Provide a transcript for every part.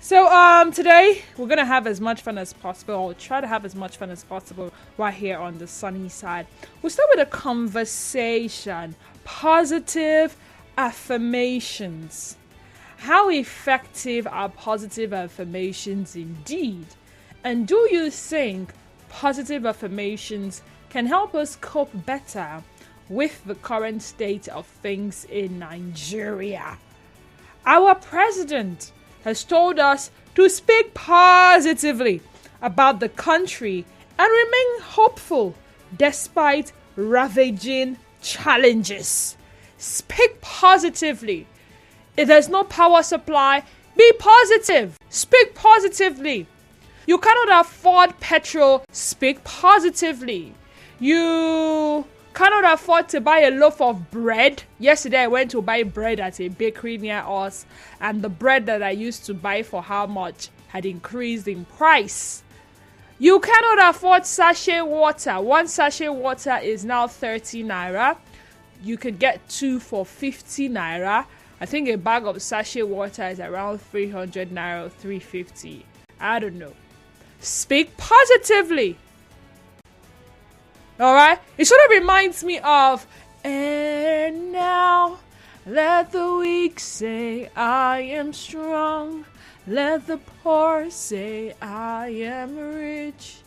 Today we're gonna have as much fun as possible, or try to have as much fun as possible right here on the sunny side. We'll start with a conversation. Positive affirmations. How effective are positive affirmations indeed? And do you think positive affirmations can help us cope better with the current state of things in Nigeria? Our president has told us to speak positively about the country and remain hopeful despite ravaging challenges. Speak positively. If there's no power supply, be positive. Speak positively. You cannot afford petrol, speak positively. You cannot afford to buy a loaf of bread. Yesterday I went to buy bread at a bakery near us, and the bread that I used to buy for how much had increased in price. You cannot afford sachet water. One sachet water is now 30 naira. You could get 2 for 50 naira. I think a bag of sachet water is around 300 naira, 350. I don't know. Speak positively. Alright? It sort of reminds me of, and now let the weak say I am strong. Let the poor say I am rich.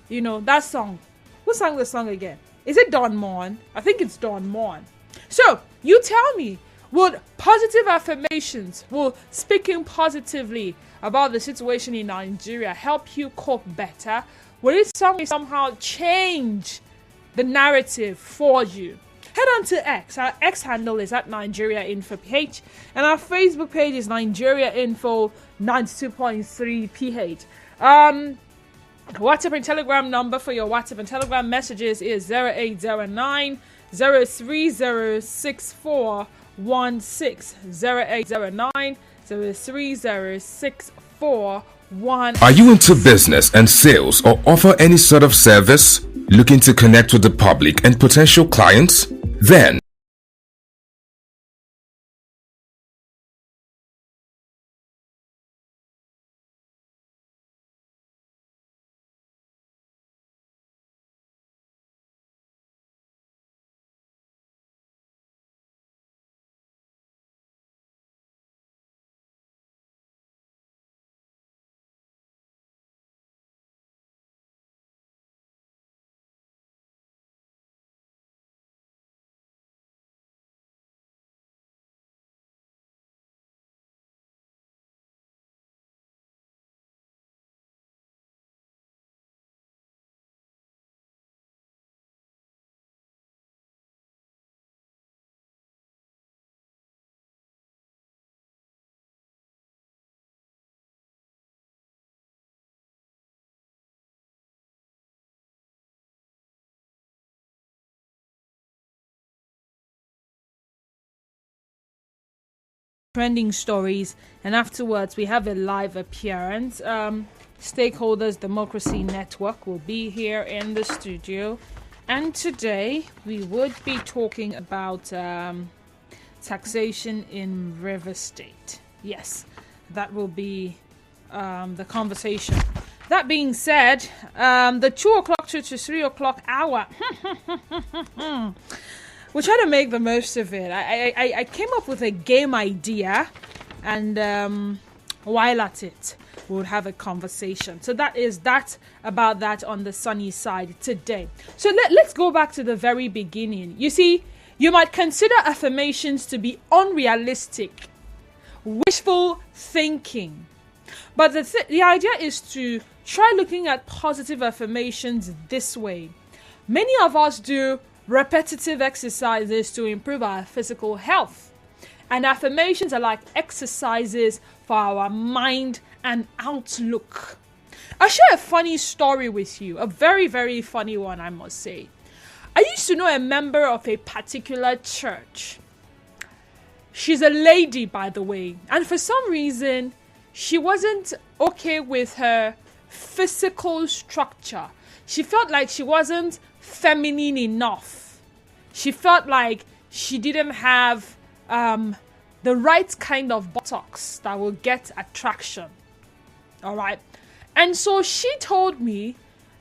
You know, that song. Who sang the song again? Is it Don Mon? I think it's Don Mon. So, you tell me, would positive affirmations, will speaking positively about the situation in Nigeria help you cope better? Will it somehow change the narrative for you? Head on to X. Our X handle is at Nigeria Info PH, and our Facebook page is Nigeria Info 92.3 PH. WhatsApp and Telegram number for your WhatsApp and Telegram messages is 0809 030 6416 0809 030 6416. Are you into business and sales or offer any sort of service? Looking to connect with the public and potential clients? Then trending stories, and afterwards we have a live appearance. Stakeholders Democracy Network will be here in the studio, and today we would be talking about taxation in River State. Yes, that will be the conversation. That being said, the 2 o'clock to 3 o'clock hour we'll try to make the most of it. I came up with a game idea, and while at it, we'll have a conversation. So that is that about that on the sunny side today. So let's go back to the very beginning. You see, you might consider affirmations to be unrealistic, wishful thinking. But the idea is to try looking at positive affirmations this way. Many of us do repetitive exercises to improve our physical health. And affirmations are like exercises for our mind and outlook. I'll share a funny story with you. A very, very funny one, I must say. I used to know a member of a particular church. She's a lady, by the way. And for some reason, she wasn't okay with her physical structure. She felt like she wasn't feminine enough. She felt like she didn't have the right kind of buttocks that will get attraction. All right. And so she told me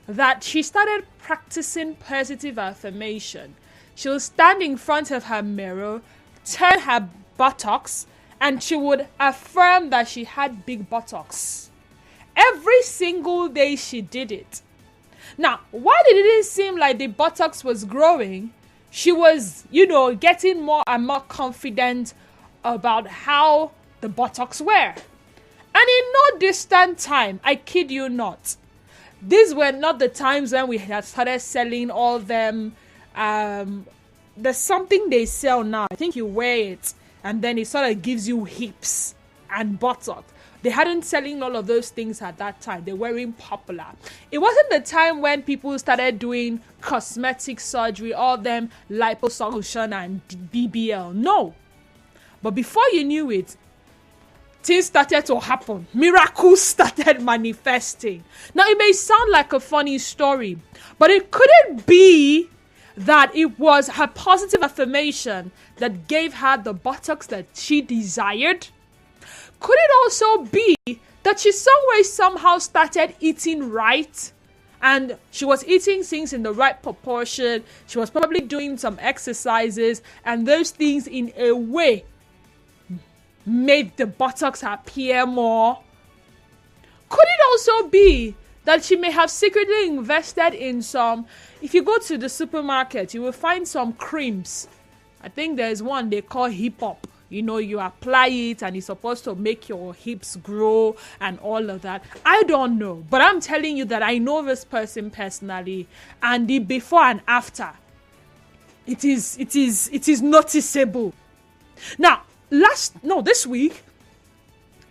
that she started practicing positive affirmation. She would stand in front of her mirror, turn her buttocks, and she would affirm that she had big buttocks. Every single day she did it. Now, while it didn't seem like the buttocks was growing, she was, getting more and more confident about how the buttocks were. And in no distant time, I kid you not, these were not the times when we had started selling all them. There's something they sell now. I think you wear it and then it sort of gives you hips and buttocks. They hadn't selling all of those things at that time. They weren't popular. It wasn't the time when people started doing cosmetic surgery, all them liposuction and BBL. No. But before you knew it, things started to happen. Miracles started manifesting. Now, it may sound like a funny story, but it couldn't be that it was her positive affirmation that gave her the buttocks that she desired. Could it also be that she somehow started eating right? And she was eating things in the right proportion. She was probably doing some exercises. And those things in a way made the buttocks appear more. Could it also be that she may have secretly invested in some? If you go to the supermarket, you will find some creams. I think there's one they call hip hop. You apply it and it's supposed to make your hips grow and all of that. I don't know, but I'm telling you that I know this person personally, and the before and after, it is noticeable. Now, this week,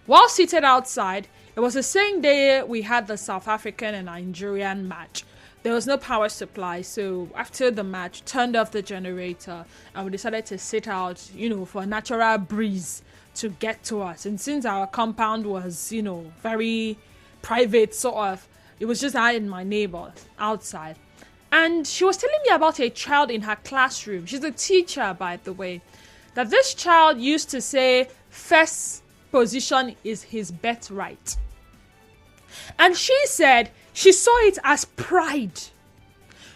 while seated outside, it was the same day we had the South African and Nigerian match. There was no power supply, so after the match, turned off the generator and we decided to sit out, for a natural breeze to get to us. And since our compound was, very private, sort of, it was just I and my neighbor outside. And she was telling me about a child in her classroom. She's a teacher, by the way. That this child used to say, first position is his birthright. And she said she saw it as pride.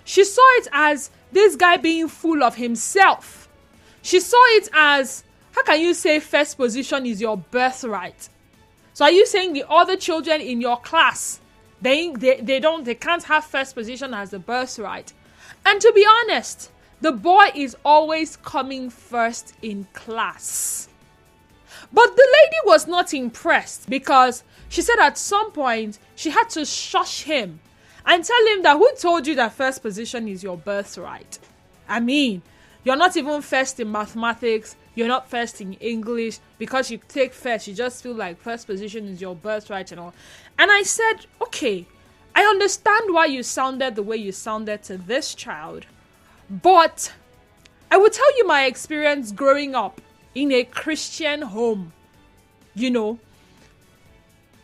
She saw it as this guy being full of himself. She saw it as, how can you say first position is your birthright? So are you saying the other children in your class, they can't have first position as the birthright? And to be honest, the boy is always coming first in class. But the lady was not impressed because she said at some point she had to shush him and tell him that who told you that first position is your birthright? I mean, you're not even first in mathematics, you're not first in English. Because you take first, you just feel like first position is your birthright and all. And I said, okay, I understand why you sounded the way you sounded to this child. But I will tell you my experience growing up in a Christian home. The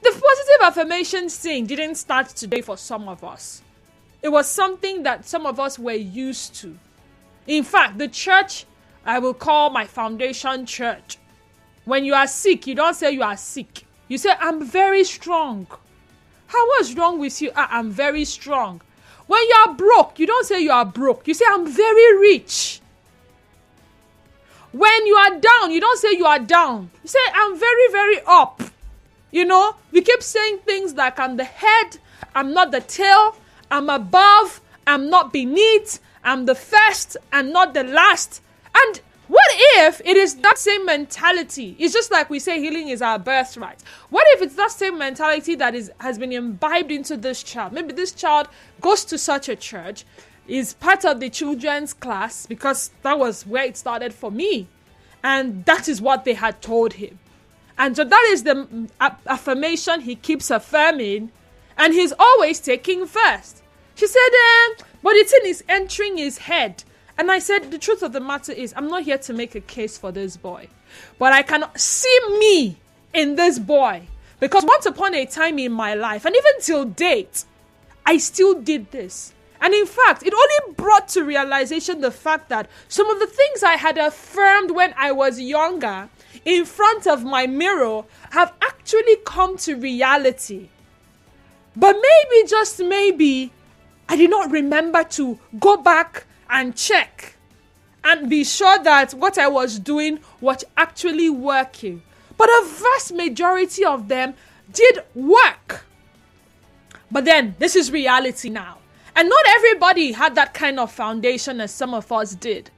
positive affirmation thing didn't start today for some of us. It was something that some of us were used to. In fact, the church I will call my foundation church. When you are sick, you don't say you are sick. You say, I'm very strong. What's wrong with you? I'm very strong. When you are broke, you don't say you are broke. You say, I'm very rich. When you are down, you don't say you are down. You say, I'm very, very up. We keep saying things like I'm the head, I'm not the tail, I'm above, I'm not beneath, I'm the first and not the last. And what if it is that same mentality? It's just like we say healing is our birthright. What if it's that same mentality that has been imbibed into this child? Maybe this child goes to such a church, is part of the children's class, because that was where it started for me. And that is what they had told him. And so that is the affirmation he keeps affirming. And he's always taking first. She said, but the thing is entering his head. And I said, the truth of the matter is, I'm not here to make a case for this boy. But I can see me in this boy. Because once upon a time in my life, and even till date, I still did this. And in fact, it only brought to realization the fact that some of the things I had affirmed when I was younger in front of my mirror have actually come to reality. But maybe, just maybe, I did not remember to go back and check and be sure that what I was doing was actually working. But a vast majority of them did work. But then, this is reality now. And not everybody had that kind of foundation as some of us did.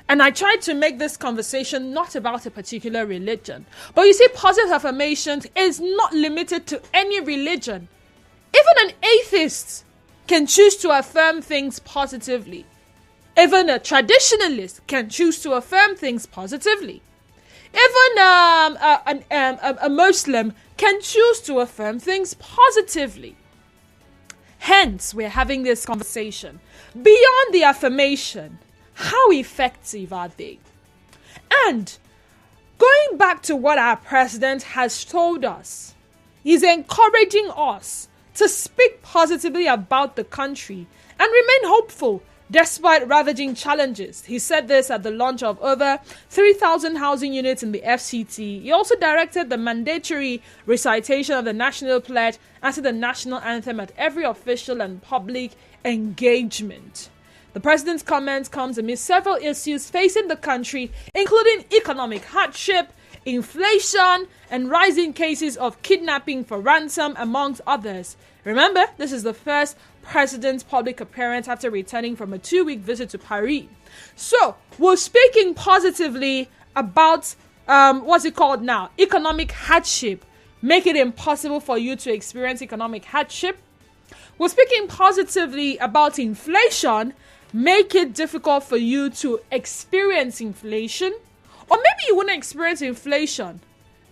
And I tried to make this conversation not about a particular religion. But you see, positive affirmations is not limited to any religion. Even an atheist can choose to affirm things positively. Even a traditionalist can choose to affirm things positively. Even a Muslim can choose to affirm things positively. Hence, we're having this conversation. Beyond the affirmation, how effective are they? And going back to what our president has told us, he's encouraging us to speak positively about the country and remain hopeful despite ravaging challenges. He said this at the launch of over 3,000 housing units in the FCT. He also directed the mandatory recitation of the national pledge and the national anthem at every official and public engagement. The president's comments comes amid several issues facing the country, including economic hardship, inflation, and rising cases of kidnapping for ransom, amongst others. Remember, this is the first president's public appearance after returning from a 2-week visit to Paris. So, we're speaking positively about, what's it called now? Economic hardship. Make it impossible for you to experience economic hardship. We're speaking positively about inflation. Make it difficult for you to experience inflation. Or maybe you wouldn't experience inflation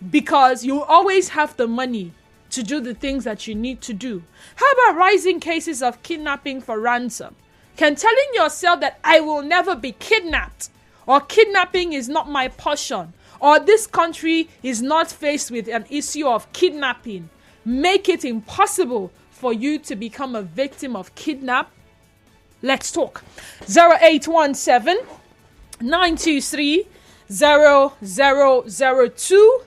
because you always have the money to do the things that you need to do. How about rising cases of kidnapping for ransom? Can telling yourself that I will never be kidnapped, or kidnapping is not my portion, or this country is not faced with an issue of kidnapping, make it impossible for you to become a victim of kidnap? Let's talk. 0817 923 0002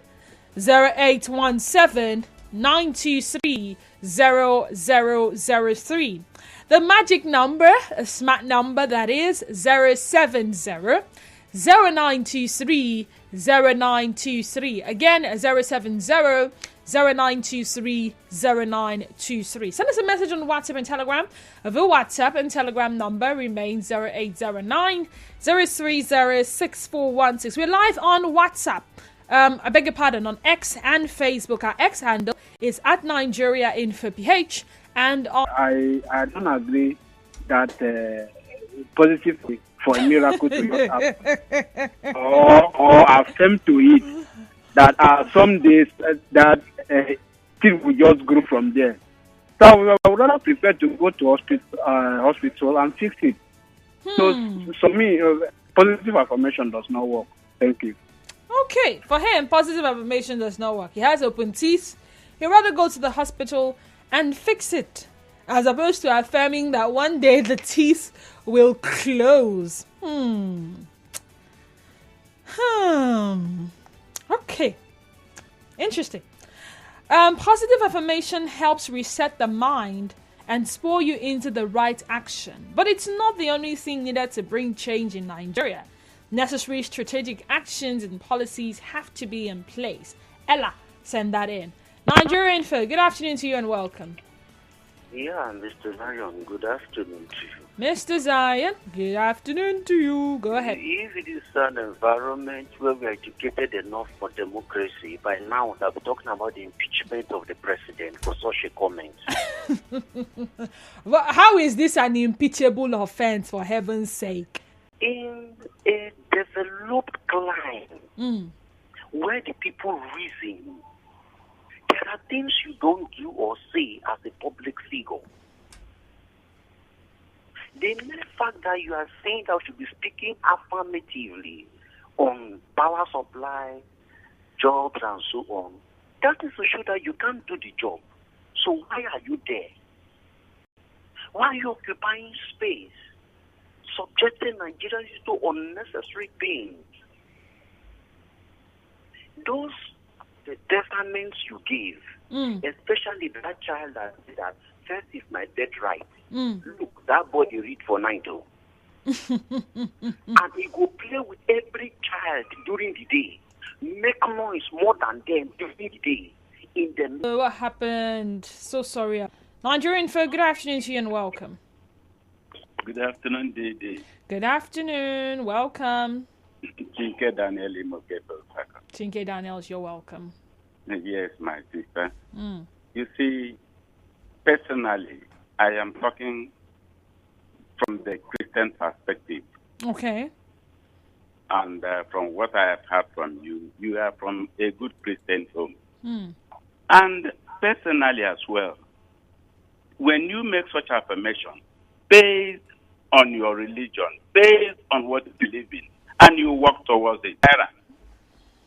0817 923 0003. The magic number, a smart number, that is 070 0923 0923. Again, 070 0923 0923. Send us a message on WhatsApp and Telegram. The WhatsApp and Telegram number remains 0809 030 6416. We're live on WhatsApp. I beg your pardon, on X and Facebook. Our X handle is at Nigeria Info PH. And I don't agree that positive for a miracle to not happen, or affirm to it that some days that things will just grow from there. So I would rather prefer to go to hospital and fix it. So me, positive affirmation does not work. Thank you. Okay, for him, positive affirmation does not work. He has open teeth. He'd rather go to the hospital and fix it, as opposed to affirming that one day the teeth will close. Okay. Interesting. Positive affirmation helps reset the mind and spur you into the right action. But it's not the only thing needed to bring change in Nigeria. Necessary strategic actions and policies have to be in place. Ella, send that in. Nigeria Info, good afternoon to you and welcome. Yeah, Mr. Zion, good afternoon to you. Mr. Zion, good afternoon to you. Go ahead. If it is an environment where we are educated enough for democracy, by now I'll be talking about the impeachment of the president for such a comment. Well, how is this an impeachable offense, for heaven's sake? In a developed clime where the people reason, there are things you don't do or say as a public figure. The mere fact that you are saying that you should be speaking affirmatively on power supply, jobs, and so on, that is to show that you can't do the job. So why are you there? Why are you occupying space, subjecting Nigerians to unnecessary pain? Those the testaments you give, especially that child that said that first is my birthright. Look, that boy they read for night, oh. And he go play with every child during the day. Make noise more than them during the day. In the What happened? So sorry. Nigerian folk, good afternoon to you and welcome. Good afternoon, Dede. Good afternoon, welcome. Chinke Daniel Imogeto Saka. Chinke Daniels, you're welcome. Yes, my sister. You see, personally, I am talking from the Christian perspective. Okay. And from what I have heard from you, you are from a good Christian home. And personally as well, when you make such affirmation based on your religion, based on what you believe in, and you work towards it,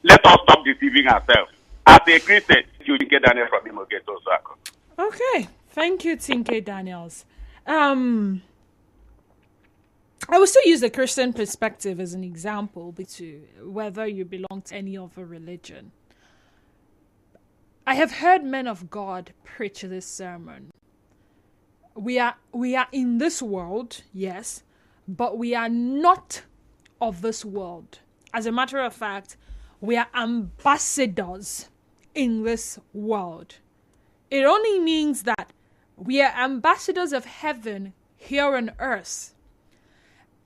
let us stop deceiving ourselves. As a Christian, you get Daniel from Imogeto Saka. Okay. Thank you, Tinke Daniels. I will still use the Christian perspective as an example to whether you belong to any other religion. I have heard men of God preach this sermon. We are in this world, yes, but we are not of this world. As a matter of fact, we are ambassadors in this world. It only means that we are ambassadors of heaven here on earth.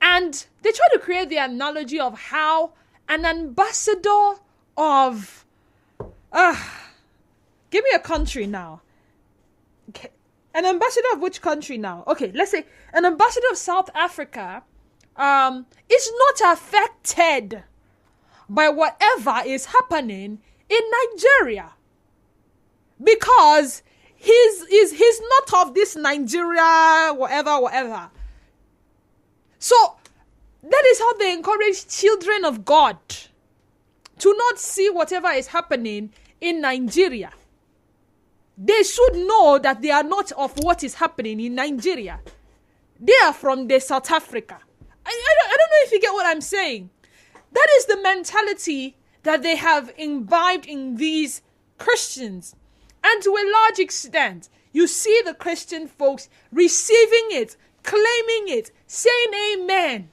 And they try to create the analogy of how an ambassador of... give me a country now. Okay. An ambassador of which country now? Okay, let's say an ambassador of South Africa is not affected by whatever is happening in Nigeria. Because he's not of this Nigeria, whatever. So that is how they encourage children of God to not see whatever is happening in Nigeria. They should know that they are not of what is happening in Nigeria. They are from the South Africa. I don't know if you get what I'm saying. That is the mentality that they have imbibed in these Christians. And to a large extent, you see the Christian folks receiving it, claiming it, saying amen.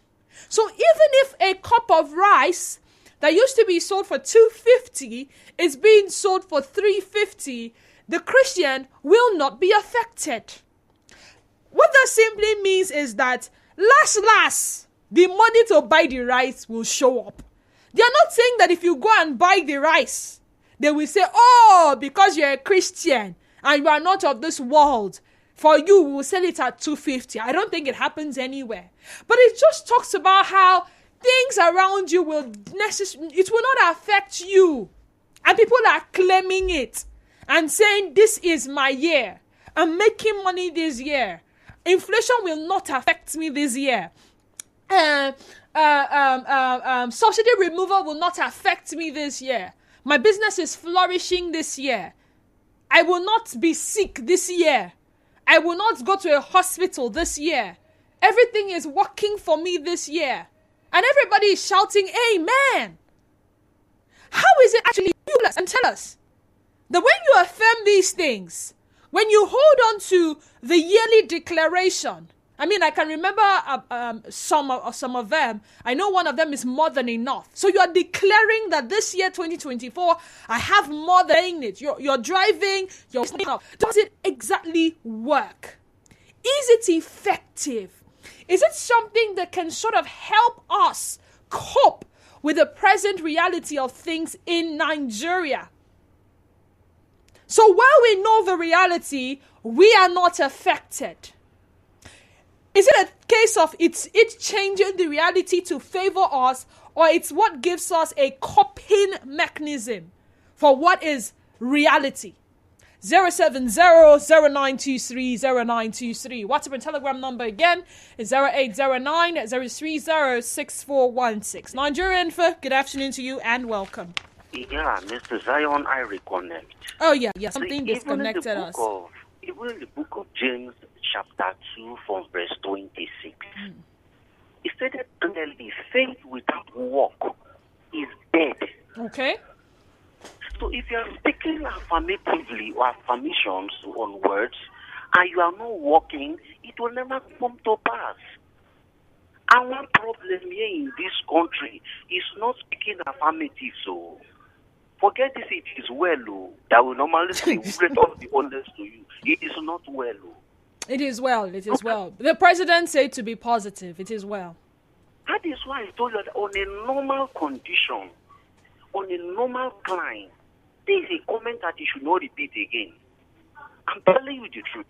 So even if a cup of rice that used to be sold for $2.50 is being sold for $3.50, the Christian will not be affected. What that simply means is that last, the money to buy the rice will show up. They are not saying that if you go and buy the rice, they will say, oh, because you're a Christian and you are not of this world, for you, we will sell it at $2.50. I don't think it happens anywhere. But it just talks about how things around you it will not affect you. And people are claiming it and saying, this is my year. I'm making money this year. Inflation will not affect me this year. Subsidy removal will not affect me this year. My business is flourishing this year. I will not be sick this year. I will not go to a hospital this year. Everything is working for me this year. And everybody is shouting, amen. How is it actually useless? And tell us that when you affirm these things, when you hold on to the yearly declaration, I mean, I can remember some of them. I know one of them is more than enough. So you are declaring that this year, 2024, I have more than it. You're driving, you're up. Does it exactly work? Is it effective? Is it something that can sort of help us cope with the present reality of things in Nigeria? So while we know the reality, we are not affected. Is it a case of it's changing the reality to favor us, or it's what gives us a coping mechanism for what is reality? 070-0923-0923. WhatsApp and Telegram number again is 0809-030-6416. Nigerian for good afternoon to you and welcome. Yeah, Mr. Zion, I reconnect. Oh yeah, something disconnected us. Even in the book of James, chapter 2, from verse 26, it stated clearly, faith without work is dead. Okay. So if you are speaking affirmatively or affirmations on words and you are not working, it will never come to pass. And one problem here in this country is not speaking affirmative. So forget this, it is well, that will normally say, let us be honest to you. It is not well. It is well. It is well. The president said to be positive. It is well. That is why I told you that on a normal condition, on a normal climb, this is a comment that you should not repeat again. I'm telling you the truth.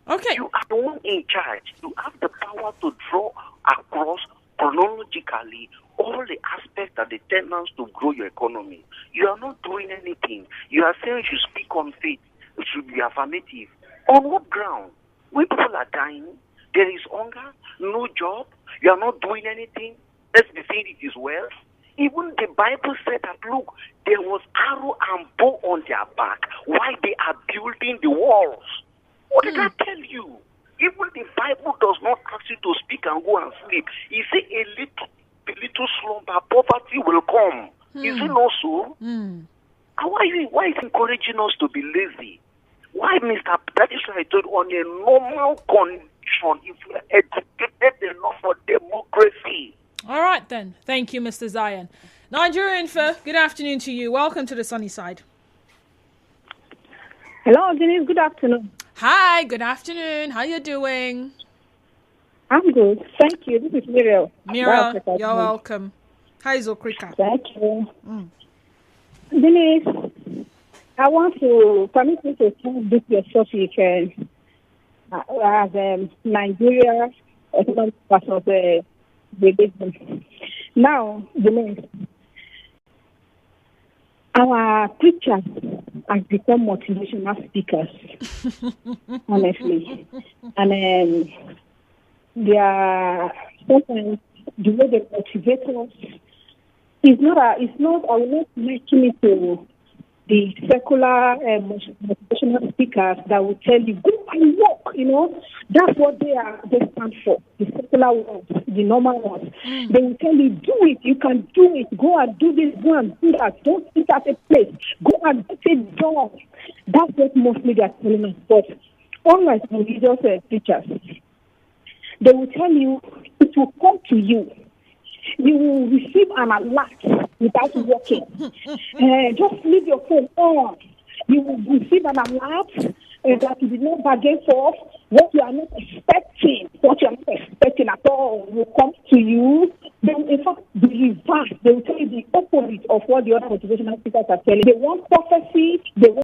Okay. You are the one in charge. You have the power to draw across chronologically all the aspects that determines to grow your economy. You are not doing anything. You are saying you should speak on faith. It should be affirmative. On what ground? When people are dying, there is hunger, no job, you are not doing anything. Let's be saying it is well. Even the Bible said that, look, there was arrow and bow on their back while they are building the walls. What did I tell you? Even the Bible does not ask you to speak and go and sleep. It says a little slumber, poverty will come. Is it not so? And why is encouraging us to be lazy? Why, Mr. That is why I told you, on a normal condition, if you are educated enough for democracy. All right, then. Thank you, Mr. Zion. Nigerian Fur, good afternoon to you. Welcome to the sunny side. Hello, Denise. Good afternoon. Hi, good afternoon. How you doing? I'm good. Thank you. This is Muriel. Mira, you're welcome. Hi, Zokrika. Thank you. Denise, I want to permit me to talk this your topic as Nigeria economic versus the religion. Now, Denise, our preachers have become motivational speakers, honestly. And they are sometimes the way they motivate us. I will not mention it to the secular motivational speakers that will tell you, go and walk, That's what they stand for, the secular ones, the normal ones. They will tell you, do it, you can do it, go and do this, go and do that, don't sit at a place, go and get it done. That's what mostly they are telling us. But unlike religious teachers, they will tell you, it will come to you. You will receive an alert without working. Just leave your phone on. You will receive an alert that you did not bargain for. What you are not expecting, at all will come to you. They will, in fact, be reversed. They will tell you the opposite of what the other motivational speakers are telling. They want prophecy. They want